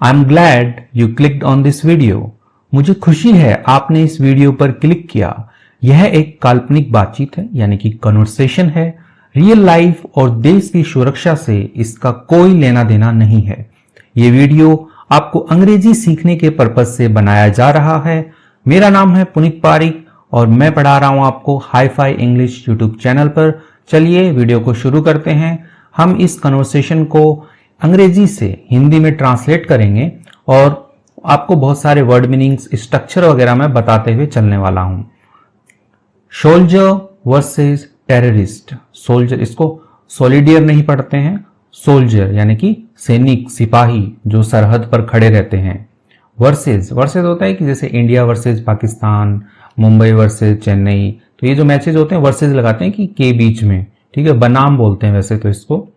I'm glad you clicked on this video. मुझे खुशी है आपने इस वीडियो पर क्लिक किया। यह एक काल्पनिक बातचीत है, यानी कि कन्वर्सेशन है। रियल लाइफ और देश की सुरक्षा से इसका कोई लेना देना नहीं है। ये वीडियो आपको अंग्रेजी सीखने के पर्पज से बनाया जा रहा है। मेरा नाम है पुनीत पारिक और मैं पढ़ा रहा हूं आपको hi fi English YouTube channel पर। चलिए वीडियो को शुरू करते हैं। हम इस कन्वर्सेशन को अंग्रेजी से हिंदी में ट्रांसलेट करेंगे और आपको बहुत सारे वर्ड मीनिंग्स, स्ट्रक्चर वगैरह मैं बताते हुए चलने वाला हूं। Soldier versus terrorist. सोल्जर, इसको सोलिडियर नहीं पढ़ते हैं, सोल्जर यानी कि सैनिक, सिपाही जो सरहद पर खड़े रहते हैं। वर्सेस, वर्सेस होता है कि जैसे India versus Pakistan, Mumbai versus Chennai, तो ये जो मैचेज होते हैं वर्सेस लगाते हैं कि के बीच में, ठीक है, बनाम बोलते हैं वैसे तो इसको।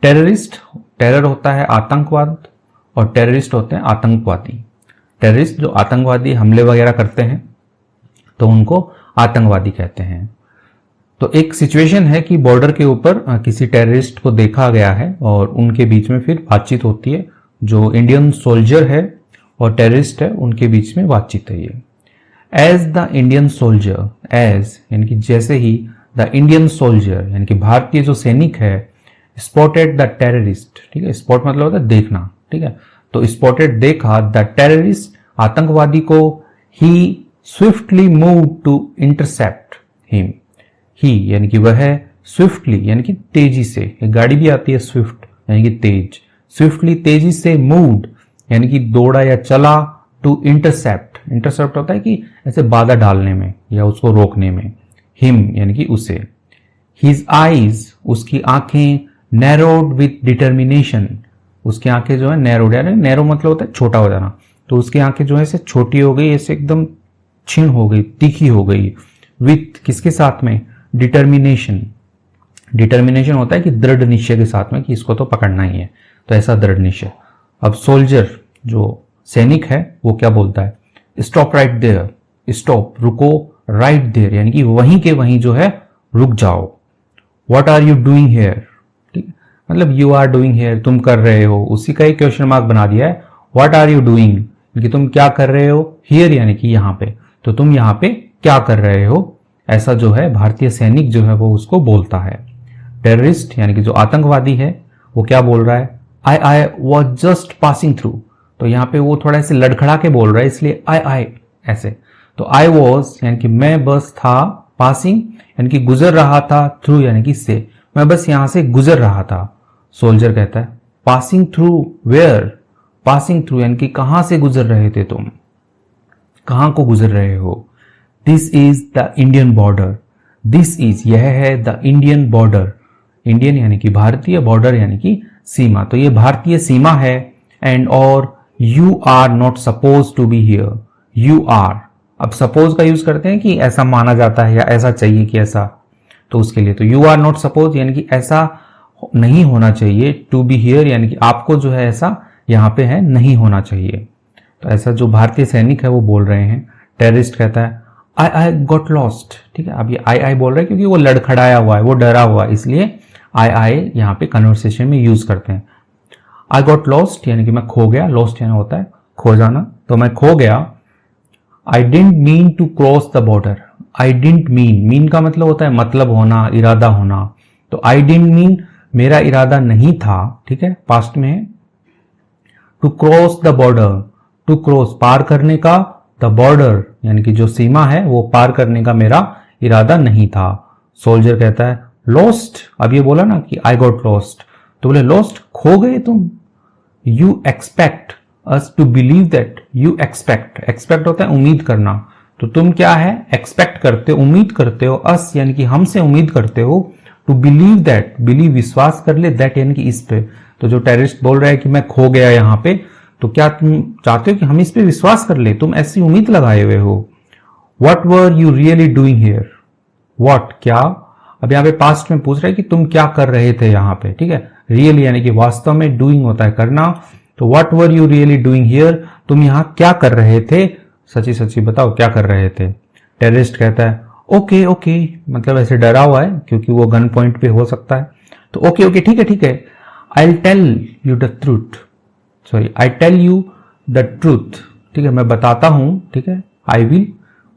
टेररिस्ट, टेरर होता है आतंकवाद और टेररिस्ट होते हैं आतंकवादी। टेररिस्ट जो आतंकवादी हमले वगैरह करते हैं तो उनको आतंकवादी कहते हैं। तो एक सिचुएशन है कि बॉर्डर के ऊपर किसी टेररिस्ट को देखा गया है और उनके बीच में फिर बातचीत होती है। जो इंडियन सोल्जर है और टेररिस्ट है उनके बीच में बातचीत है ये। As the Indian soldier, as यानी कि जैसे ही, द इंडियन सोल्जर यानी कि भारतीय जो सैनिक है, स्पॉटेड द टेररिस्ट, ठीक है, स्पॉट मतलब होता है देखना, ठीक है, तो स्पॉटेड देखा द टेररिस्ट आतंकवादी को, he swiftly move to intercept him. He यानी कि वह स्विफ्टली यानी कि तेजी से, एक गाड़ी भी आती है स्विफ्ट यानी कि तेज, स्विफ्टली तेजी से, मूव्ड यानी कि दौड़ा या चला, टू इंटरसेप्ट, इंटरसेप्ट होता है कि ऐसे बाधा डालने में या उसको रोकने में, हिम यानी कि उसे। हिज आईज, उसकी आंखें, नैरोड विथ डिटर्मिनेशन, उसकी आंखें जो है नैरोड, यानी नैरो मतलब होता है छोटा हो जाना, तो उसकी आंखें जो है ऐसे छोटी हो गई, ऐसे एकदम क्षीण हो गई, तीखी हो गई। विथ किसके साथ में, डिटर्मिनेशन, डिटर्मिनेशन होता है कि दृढ़ निश्चय के साथ में कि इसको तो पकड़ना ही है, तो ऐसा दृढ़ निश्चय। अब सोल्जर जो सैनिक है वो क्या बोलता है, स्टॉप राइट देयर, स्टॉप रुको, राइट देयर यानी कि वहीं के वहीं जो है रुक जाओ। What are you doing here, ठीक है, मतलब यू आर डूइंग हियर, तुम कर रहे हो, उसी का ही क्वेश्चन मार्क बना दिया है। व्हाट आर यू डूइंग कि तुम क्या कर रहे हो, हियर यानी कि यहाँ पे, तो तुम यहाँ पे क्या कर रहे हो, ऐसा जो है भारतीय सैनिक जो है वो उसको बोलता है। टेररिस्ट यानी कि जो आतंकवादी है वो क्या बोल रहा है, I was just passing through, तो यहाँ पे वो थोड़ा ऐसे लड़खड़ा के बोल रहा है इसलिए आई ऐसे, तो आई वॉज यानी कि मैं बस था, पासिंग यानी कि गुजर रहा था, थ्रू यानी कि से, मैं बस यहां से गुजर रहा था। सोल्जर कहता है passing through where, passing through यानी कि कहां से गुजर रहे थे तुम, कहां को गुजर रहे हो। This is the Indian border, this is यह है, द इंडियन बॉर्डर, इंडियन यानी कि भारतीय, बॉर्डर यानी कि सीमा, तो ये भारतीय सीमा है। एंड और you are not suppose to be here, you are, अब सपोज का यूज करते हैं कि ऐसा माना जाता है या ऐसा चाहिए कि ऐसा, तो उसके लिए तो यू आर नॉट सपोज यानी कि ऐसा नहीं होना चाहिए, टू बी हियर यानी कि आपको जो है ऐसा यहाँ पे है नहीं होना चाहिए, तो ऐसा जो भारतीय सैनिक है वो बोल रहे हैं। टेररिस्ट कहता है आई गॉट लॉस्ट, ठीक है, अब ये आई बोल रहे हैं क्योंकि वो लड़खड़ाया हुआ है, वो डरा हुआ है, इसलिए आई यहाँ पे कन्वर्सेशन में यूज करते हैं। आई गॉट लॉस्ट यानी कि मैं खो गया, लॉस्ट यानी होता है खो जाना, तो मैं खो गया। I didn't mean to cross the border, I didn't mean, mean का मतलब होता है मतलब होना, इरादा होना, तो आई डिडंट मीन मेरा इरादा नहीं था, ठीक है, पास्ट में है। To cross the border, to cross पार करने का, द बॉर्डर यानी कि जो सीमा है वो पार करने का मेरा इरादा नहीं था। सोल्जर कहता है लॉस्ट, अब ये बोला ना कि आई गॉट लॉस्ट, तो बोले लॉस्ट खो गए तुम। You expect us to believe that, you expect, expect होता है उम्मीद करना, तो तुम क्या है एक्सपेक्ट करते हो, उम्मीद करते हो, अस यानी कि हमसे उम्मीद करते हो, टू बिलीव दैट, बिलीव विश्वास कर ले, दैट यानी कि इस पे, तो जो टेररिस्ट बोल रहा है कि मैं खो गया यहां पे, तो क्या तुम चाहते हो कि हम इस पे विश्वास कर ले, तुम ऐसी उम्मीद लगाए हुए हो। What were you really doing here, what क्या, अब यहाँ पे पास्ट में पूछ रहा है कि तुम क्या कर रहे थे यहाँ पे, ठीक है, रियली यानी कि वास्तव में, डूइंग होता है करना, तो what were you really doing here, तुम यहाँ क्या कर रहे थे, सच्ची सच्ची बताओ क्या कर रहे थे। टेररिस्ट कहता है ओके ओके, मतलब ऐसे डरा हुआ है क्योंकि वो गन पॉइंट पे हो सकता है, तो ओके ओके ठीक है, I will tell you the truth, sorry, I tell you the truth, ठीक है, मैं बताता हूं, ठीक है, आई विल,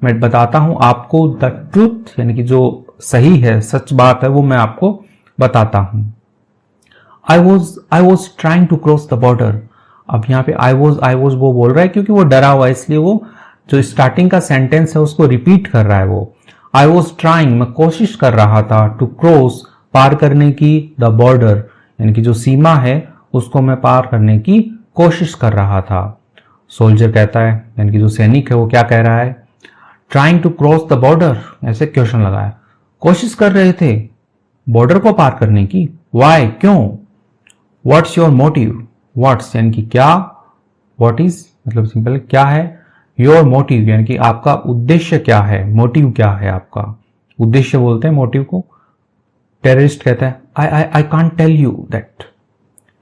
मैं बताता हूं आपको द ट्रूथ, यानी कि जो सही है, सच बात है, वो मैं आपको बताता हूं। I was trying to cross the border. अब यहाँ पे आई वॉज वो बोल रहा है क्योंकि वो डरा हुआ है, इसलिए वो जो स्टार्टिंग का सेंटेंस है उसको रिपीट कर रहा है। वो आई वॉज ट्राइंग, मैं कोशिश कर रहा था, टू क्रॉस, पार करने की, द बॉर्डर, यानी कि जो सीमा है उसको मैं पार करने की कोशिश कर रहा था। सोल्जर कहता है, यानी कि जो सैनिक है वो क्या कह रहा है, trying to cross the border, ऐसे क्वेश्चन लगाया, कोशिश कर रहे थे बॉर्डर को पार करने की, वाई, क्यों, व्हाट्स योर मोटिव, व्हाट्स यानी कि क्या, व्हाट इज मतलब सिंपल क्या है, योर मोटिव यानी कि आपका उद्देश्य क्या है, मोटिव क्या है आपका, उद्देश्य बोलते हैं मोटिव को। टेररिस्ट कहता है I can't tell you that,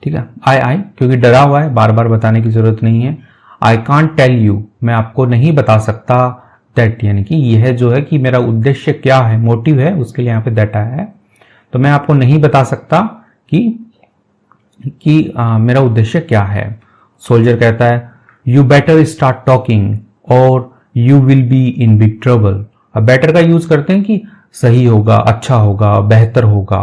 ठीक है, आई क्योंकि डरा हुआ है, बार बार बताने की जरूरत नहीं है। आई कांट टेल यू, मैं आपको नहीं बता सकता, दैट यानी कि यह जो है कि मेरा उद्देश्य क्या है, मोटिव है, उसके लिए यहाँ पे दैट आया है, तो मैं आपको नहीं बता सकता कि मेरा उद्देश्य क्या है। सोल्जर कहता है यू बेटर स्टार्ट टॉकिंग और you will be in big trouble. अब बेटर का यूज करते हैं कि सही होगा, अच्छा होगा, बेहतर होगा,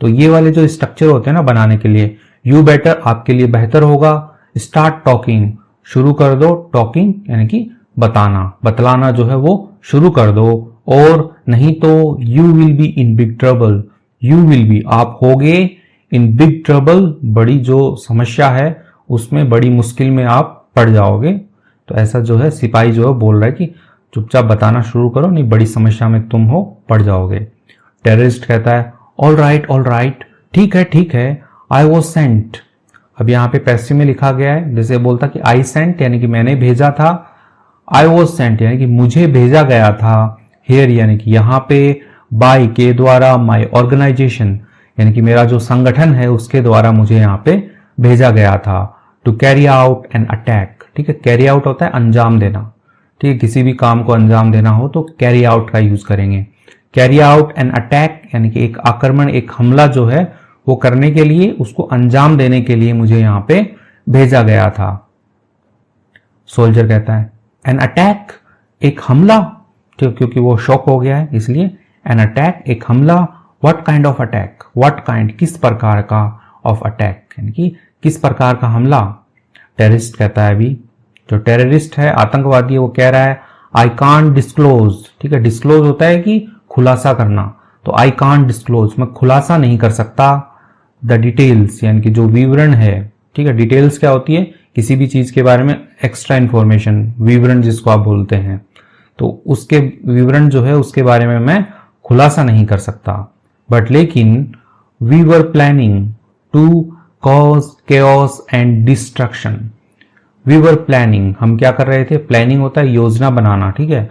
तो ये वाले जो स्ट्रक्चर होते हैं ना बनाने के लिए, यू बेटर आपके लिए बेहतर होगा, स्टार्ट टॉकिंग शुरू कर दो, टॉकिंग यानी कि बताना, बतलाना जो है वो शुरू कर दो, और नहीं तो you will be in big trouble, you will be आप होगे, इन बिग ट्रबल बड़ी जो समस्या है उसमें, बड़ी मुश्किल में आप पड़ जाओगे। तो ऐसा जो है सिपाही जो है बोल रहा है कि चुपचाप बताना शुरू करो, नहीं बड़ी समस्या में तुम हो पड़ जाओगे। टेररिस्ट कहता है ऑल राइट, ठीक है, आई वॉज सेंट। अब यहाँ पे पैसिव में लिखा गया है, जैसे बोलता कि आई सेंट यानी कि मैंने भेजा था, आई वॉज सेंट यानी कि मुझे भेजा गया था, हेयर यानी कि यहाँ पे, बाय के द्वारा, माई ऑर्गेनाइजेशन यानी कि मेरा जो संगठन है उसके द्वारा मुझे यहाँ पे भेजा गया था, to carry out an attack, ठीक है, कैरी आउट होता है अंजाम देना, ठीक है, किसी भी काम को अंजाम देना हो तो कैरी आउट का यूज करेंगे। कैरी आउट एन अटैक यानी कि एक आक्रमण, एक हमला जो है वो करने के लिए, उसको अंजाम देने के लिए मुझे यहाँ पे भेजा गया था। सोल्जर कहता है एन अटैक, एक हमला, क्योंकि वो शॉक हो गया है इसलिए, एन अटैक एक हमला, what kind of attack, what kind किस प्रकार का, ऑफ अटैक यानी कि किस प्रकार का हमला। टेररिस्ट कहता है, अभी जो टेररिस्ट है, आतंकवादी है, वो कह रहा है आई कांट डिस्क्लोज, ठीक है, डिस्क्लोज होता है कि खुलासा करना, तो आई कांट डिस्क्लोज मैं खुलासा नहीं कर सकता, द डिटेल्स यानी कि जो विवरण है, ठीक है, डिटेल्स क्या होती है, किसी भी चीज के बारे में एक्स्ट्रा इंफॉर्मेशन, विवरण जिसको आप बोलते हैं, तो उसके विवरण जो है उसके बारे में मैं खुलासा नहीं कर सकता। बट लेकिन we were planning to cause chaos and destruction, we were planning हम क्या कर रहे थे, प्लानिंग होता है योजना बनाना, ठीक है,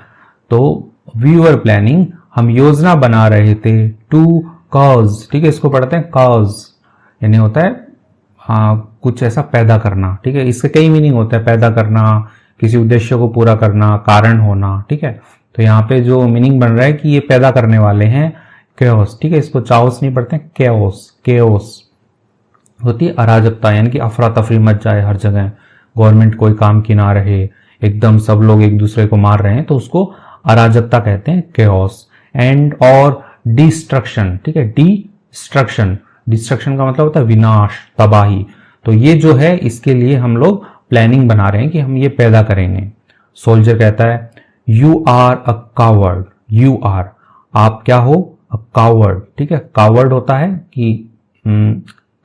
तो वी वर प्लानिंग हम योजना बना रहे थे, टू कॉज, ठीक है, इसको पढ़ते हैं कॉज यानी होता है कुछ ऐसा पैदा करना, ठीक है, इसके कई मीनिंग होता है, पैदा करना, किसी उद्देश्य को पूरा करना, कारण होना, ठीक है, तो यहाँ पे जो मीनिंग बन रहा है कि ये पैदा करने वाले हैं केओस, ठीक है, इसको चाओस नहीं पढ़ते हैं, केओस, केओस होती है अराजकता यानी कि अफरा तफरी मच जाए हर जगह, गवर्नमेंट कोई काम की ना रहे, एकदम सब लोग एक दूसरे को मार रहे हैं, तो उसको अराजकता कहते हैं, केओस। एंड और डिस्ट्रक्शन, ठीक है, डिस्ट्रक्शन, डिस्ट्रक्शन का मतलब होता है विनाश, तबाही, तो ये जो है इसके लिए हम लोग प्लानिंग बना रहे हैं कि हम ये पैदा करेंगे। सोल्जर कहता है you are a coward, you are आप क्या हो, अ कावर्ड, ठीक है, कावर्ड होता है कि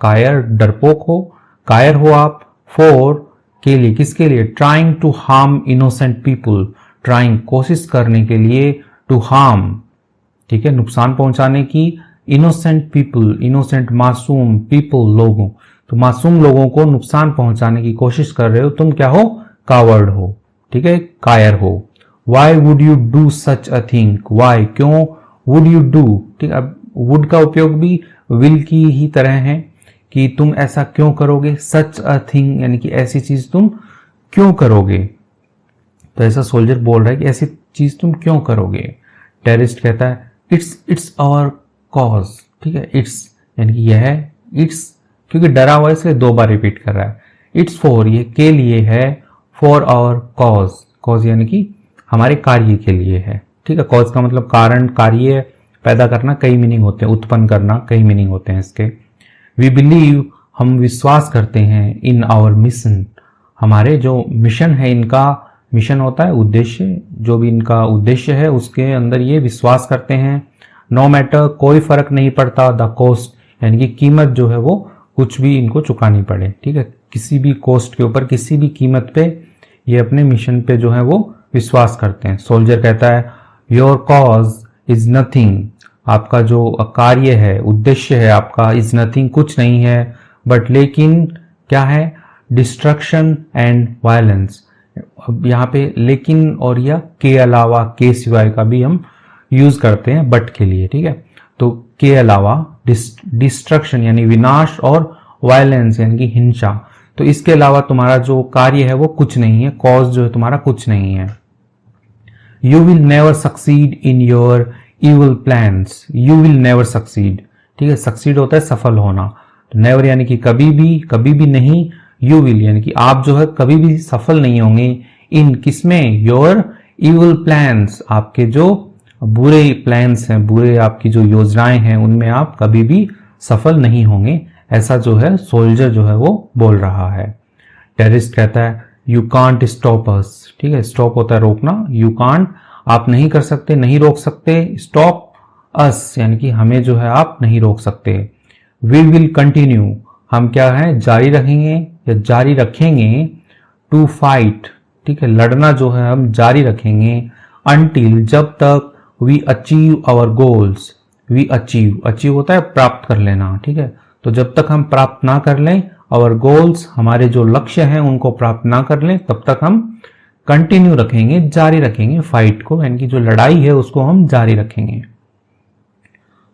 कायर, डरपोक हो, कायर हो आप, फॉर के लिए, किसके लिए, trying to harm innocent people, trying कोशिश करने के लिए, टू हार्म, ठीक है, नुकसान पहुंचाने की, इनोसेंट पीपुल, इनोसेंट मासूम, पीपल लोगों, तो मासूम लोगों को नुकसान पहुंचाने की कोशिश कर रहे हो, तुम क्या हो, कावर्ड हो, ठीक है, कायर हो। Why would you do such a thing, why क्यों, वुड यू डू, ठीक है, अब वुड का उपयोग भी विल की ही तरह है कि तुम ऐसा क्यों करोगे, सच अ थिंग यानी कि ऐसी चीज तुम क्यों करोगे, तो ऐसा सोल्जर बोल रहा है कि ऐसी चीज तुम क्यों करोगे। टेररिस्ट कहता है इट्स आवर कॉज, ठीक है, इट्स यानी कि यह है, इट्स क्योंकि डरा हुआ है इसलिए दो बार रिपीट कर रहा है, इट्स फॉर, ये के लिए है, फॉर आवर कॉज, कॉज यानी कि हमारे कार्य के लिए है, ठीक है। कॉज का मतलब कारण, कार्य पैदा करना, कई मीनिंग होते हैं, उत्पन्न करना, कई मीनिंग होते हैं इसके। वी बिलीव, हम विश्वास करते हैं, इन आवर मिशन, हमारे जो मिशन है, इनका मिशन होता है उद्देश्य, जो भी इनका उद्देश्य है उसके अंदर ये विश्वास करते हैं। नो मैटर, कोई फर्क नहीं पड़ता, द कॉस्ट, यानी कि कीमत जो है वो कुछ भी इनको चुकानी पड़े, ठीक है, किसी भी कॉस्ट के ऊपर, किसी भी कीमत पे ये अपने मिशन पे जो है वो विश्वास करते हैं। सोल्जर कहता है योर कॉज इज नथिंग, आपका जो कार्य है, उद्देश्य है आपका, इज नथिंग, कुछ नहीं है, बट लेकिन क्या है, डिस्ट्रक्शन एंड वायलेंस। अब यहाँ पे लेकिन और या के अलावा, के सिवाय का भी हम यूज करते हैं बट के लिए, ठीक है। तो के अलावा डिस्ट्रक्शन यानी विनाश, और वायलेंस यानी कि हिंसा, तो इसके अलावा तुम्हारा जो कार्य है वो कुछ नहीं है, कॉज जो है तुम्हारा कुछ नहीं है। You will never succeed in your evil plans, you will never succeed, ठीक है, सक्सीड होता है सफल होना, तो नेवर यानी कि कभी भी नहीं, यू विल यानी कि आप जो है कभी भी सफल नहीं होंगे, इन किसमें, योर इविल प्लान्स, आपके जो बुरे प्लान्स हैं, बुरे आपकी जो योजनाएं हैं, उनमें आप कभी भी सफल नहीं होंगे, ऐसा जो है सोल्जर जो है वो बोल रहा है। टेररिस्ट कहता है यू कांट स्टॉप अस, ठीक है, स्टॉप होता है रोकना, यू कांट आप नहीं कर सकते, नहीं रोक सकते, स्टॉप अस यानी कि हमें जो है आप नहीं रोक सकते। वी विल कंटिन्यू, हम क्या है, जारी रखेंगे या जारी रखेंगे, टू फाइट, ठीक है, लड़ना जो है हम जारी रखेंगे, अनटिल जब तक, we achieve our goals, we achieve होता है प्राप्त कर लेना, ठीक है, तो जब तक हम प्राप्त ना कर लें, आवर गोल्स हमारे जो लक्ष्य हैं उनको प्राप्त ना कर लें, तब तक हम कंटिन्यू रखेंगे, जारी रखेंगे फाइट को, यानी कि जो लड़ाई है उसको हम जारी रखेंगे।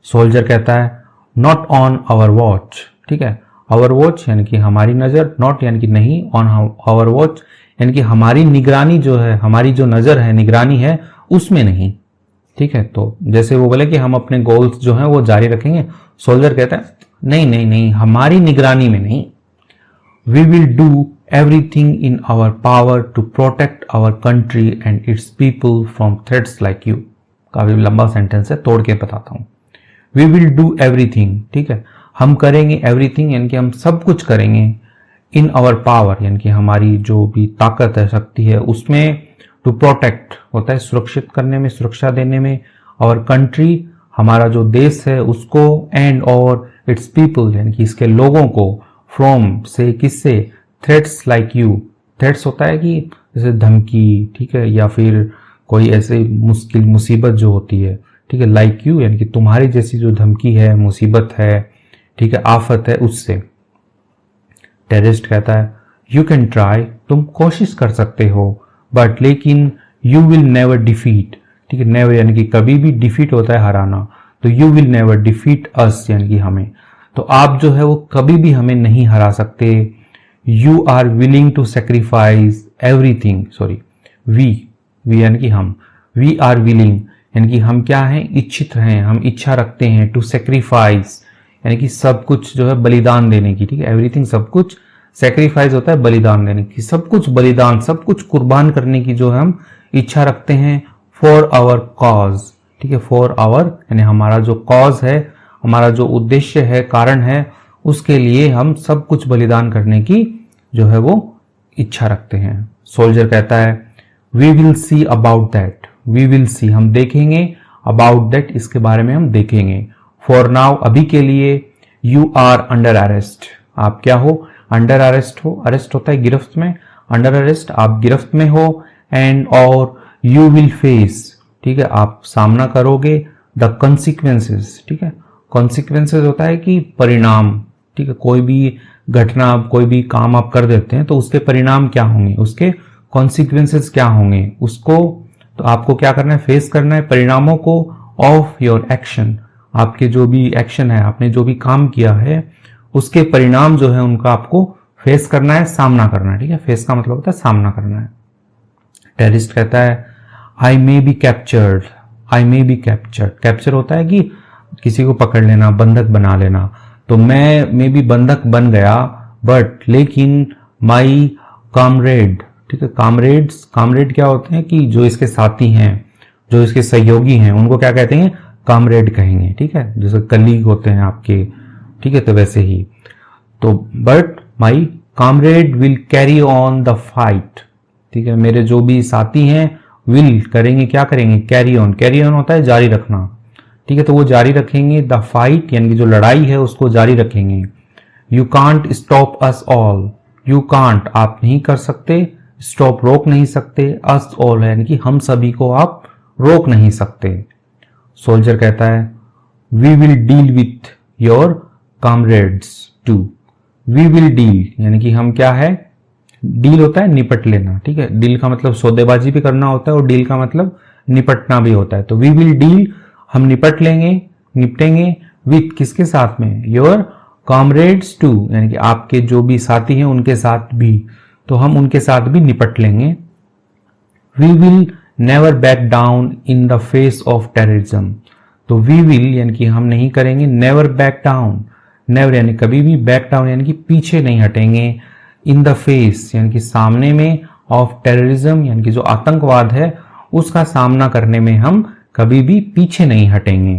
सोल्जर कहता है नॉट ऑन आवर वॉच, ठीक है, आवर वॉच यानी कि हमारी नजर, नॉट यानी कि नहीं, ऑन आवर वॉच यानी कि हमारी निगरानी जो है, हमारी जो नजर है, निगरानी है, उसमें नहीं, ठीक है। तो जैसे वो बोले कि हम अपने गोल्स जो हैं वो जारी रखेंगे, सोल्जर कहता है नहीं, हमारी निगरानी में नहीं। We will do everything in our power to protect our country and its people from threats like you. काफी लंबा सेंटेंस है, तोड़ के बताता हूं। वी विल डू एवरीथिंग, ठीक है, हम करेंगे, एवरीथिंग यानी कि हम सब कुछ करेंगे, इन आवर पावर यानी कि हमारी जो भी ताकत है, शक्ति है, उसमें, टू प्रोटेक्ट होता है सुरक्षित करने में, सुरक्षा देने में, और कंट्री हमारा जो देश है उसको, एंड और इट्स पीपल यानी कि इसके लोगों को, फ्रॉम से, किससे, थ्रेट्स लाइक यू, थ्रेट्स होता है कि जैसे धमकी, ठीक है, या फिर कोई ऐसे मुश्किल मुसीबत जो होती है, ठीक है, लाइक यू यानी कि तुम्हारी जैसी जो धमकी है, मुसीबत है, ठीक है, आफत है, उससे। टेररिस्ट कहता है यू कैन ट्राई, तुम कोशिश कर सकते हो, बट लेकिन यू विल नेवर डिफीट, ठीक है, नेवर यानी कि कभी भी, डिफीट होता है हराना, तो यू विल नेवर डिफीट अस यानी कि हमें, तो आप जो है वो कभी भी हमें नहीं हरा सकते। You are willing to sacrifice everything, sorry, we यानी कि हम, वी आर विलिंग यानी कि हम क्या हैं, इच्छित हैं, हम इच्छा रखते हैं, टू सेक्रीफाइस यानी कि सब कुछ जो है बलिदान देने की, ठीक है, एवरीथिंग सब कुछ, सेक्रीफाइस होता है बलिदान देने की, सब कुछ बलिदान, सब कुछ कुर्बान करने की जो हम इच्छा रखते हैं, फॉर आवर कॉज, ठीक है, फॉर आवर यानी हमारा जो कॉज है, हमारा जो उद्देश्य है, कारण है, उसके लिए हम सब कुछ बलिदान करने की जो है वो इच्छा रखते हैं। सोल्जर कहता है we will see about that, we will see हम देखेंगे, अबाउट दैट इसके बारे में हम देखेंगे, फॉर नाउ अभी के लिए, यू आर अंडर अरेस्ट, आप क्या हो, अंडर अरेस्ट हो, अरेस्ट होता है गिरफ्त में, अंडर अरेस्ट आप गिरफ्त में हो, एंड और यू विल फेस, ठीक है, आप सामना करोगे, द कॉन्सिक्वेंसेस, ठीक है, कॉन्सिक्वेंसेस होता है कि परिणाम, ठीक है, कोई भी घटना, कोई भी काम आप कर देते हैं तो उसके परिणाम क्या होंगे, उसके कॉन्सिक्वेंसेस क्या होंगे, उसको तो आपको क्या करना है, फेस करना है परिणामों को, ऑफ योर एक्शन, आपके जो भी एक्शन है, आपने जो भी काम किया है उसके परिणाम जो है उनका आपको फेस करना है, सामना करना है, ठीक है, फेस का मतलब होता है सामना करना है। टेररिस्ट कहता है I may be captured, I may be captured, capture होता है कि किसी को पकड़ लेना, बंधक बना लेना, तो मैं मे बी बंधक बन गया, बट लेकिन माई कामरेड, ठीक है। कामरेड्स, कामरेड क्या होते हैं कि जो इसके साथी हैं, जो इसके सहयोगी हैं, उनको क्या कहते हैं, कामरेड कहेंगे, ठीक है। जैसे कलीग होते हैं आपके, ठीक है, तो वैसे ही। तो but my comrade will carry on the fight, ठीक है। मेरे जो भी साथी हैं विल करेंगे, क्या करेंगे, कैरी ऑन। कैरी ऑन होता है जारी रखना, ठीक है। तो वो जारी रखेंगे द फाइट, यानी कि जो लड़ाई है उसको जारी रखेंगे। You can't stop us all, you can't आप नहीं कर सकते, स्टॉप रोक नहीं सकते, अस ऑल यानी कि हम सभी को आप रोक नहीं सकते। सोल्जर कहता है we will deal with your comrades too. We will deal यानी कि हम क्या है, डील होता है निपट लेना, ठीक है। डील का मतलब सौदेबाजी भी करना होता है और डील का मतलब निपटना भी होता है। तो वी विल डील, हम निपट लेंगे, निपटेंगे, विथ किसके साथ में, योर कॉमरेड्स टू यानी कि आपके जो भी साथी हैं उनके साथ भी, तो हम उनके साथ भी निपट लेंगे। We will never back down in the face of terrorism. तो वी विल यानी कि हम नहीं करेंगे, नेवर बैक डाउन, नेवर यानी कभी भी, बैक डाउन यानी कि पीछे नहीं हटेंगे, इन द फेस यानी कि सामने में, ऑफ टेररिज्म यानी कि जो आतंकवाद है उसका सामना करने में हम कभी भी पीछे नहीं हटेंगे।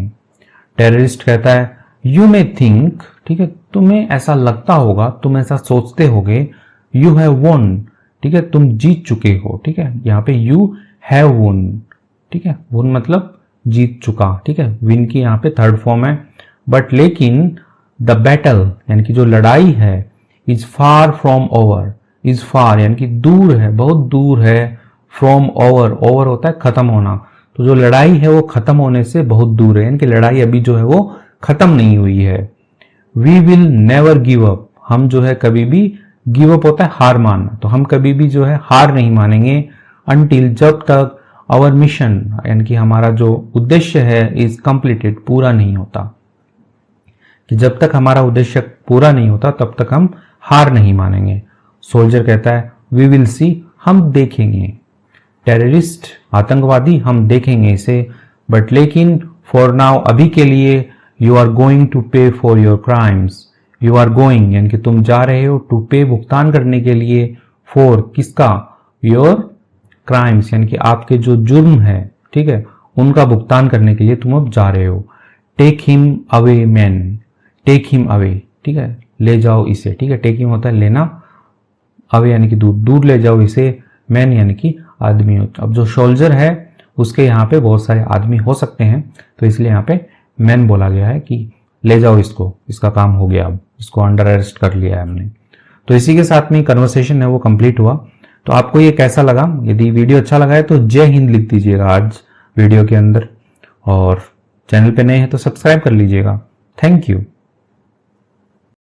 टेररिस्ट कहता है यू मे थिंक, ठीक है, तुम्हें ऐसा लगता होगा, तुम ऐसा सोचते होगे, यू हैव वोन, ठीक है, तुम जीत चुके हो, ठीक है। यहाँ पे यू हैव वोन, ठीक है, वोन मतलब जीत चुका, ठीक है। विन की यहाँ पे थर्ड फॉर्म है। बट लेकिन द बैटल यानी कि जो लड़ाई है, is far from over, is far यानी कि दूर है, बहुत दूर है, फ्रॉम ओवर, ओवर होता है खत्म होना, तो जो लड़ाई है वो खत्म होने से बहुत दूर है, यानी कि लड़ाई अभी जो है वो खत्म नहीं हुई है। We will never give up, हम जो है कभी भी, गिव अप होता है हार मानना, तो हम कभी भी जो है हार नहीं मानेंगे, अनटिल जब तक आवर मिशन यानी कि हमारा जो उद्देश्य है इज कंप्लीटेड, पूरा नहीं होता, कि जब तक हमारा उद्देश्य पूरा नहीं होता तब तक हम हार नहीं मानेंगे। सोल्जर कहता है वी विल सी, हम देखेंगे। टेररिस्ट आतंकवादी, हम देखेंगे इसे, बट लेकिन फॉर नाउ अभी के लिए, you are going to pay for your crimes, you are going यानी कि तुम जा रहे हो, टू पे भुगतान करने के लिए, फॉर किसका, योर क्राइम्स यानी कि आपके जो जुर्म है, ठीक है, उनका भुगतान करने के लिए तुम अब जा रहे हो। Take him away man, take him away, ठीक है, ले जाओ इसे, ठीक है। टेक हिम होता है लेना, अवे यानी कि दूर, दूर ले जाओ इसे, मैन यानी कि आदमी। अब जो सोल्जर है उसके यहाँ पे बहुत सारे आदमी हो सकते हैं, तो इसलिए यहाँ पे मैन बोला गया है कि ले जाओ इसको, इसका काम हो गया, अब इसको अंडर अरेस्ट कर लिया है हमने। तो इसी के साथ में कन्वर्सेशन है वो कंप्लीट हुआ। तो आपको ये कैसा लगा? यदि वीडियो अच्छा लगा है तो जय हिंद लिख दीजिएगा आज वीडियो के अंदर, और चैनल पे नए हैं तो सब्सक्राइब कर लीजिएगा। Thank you.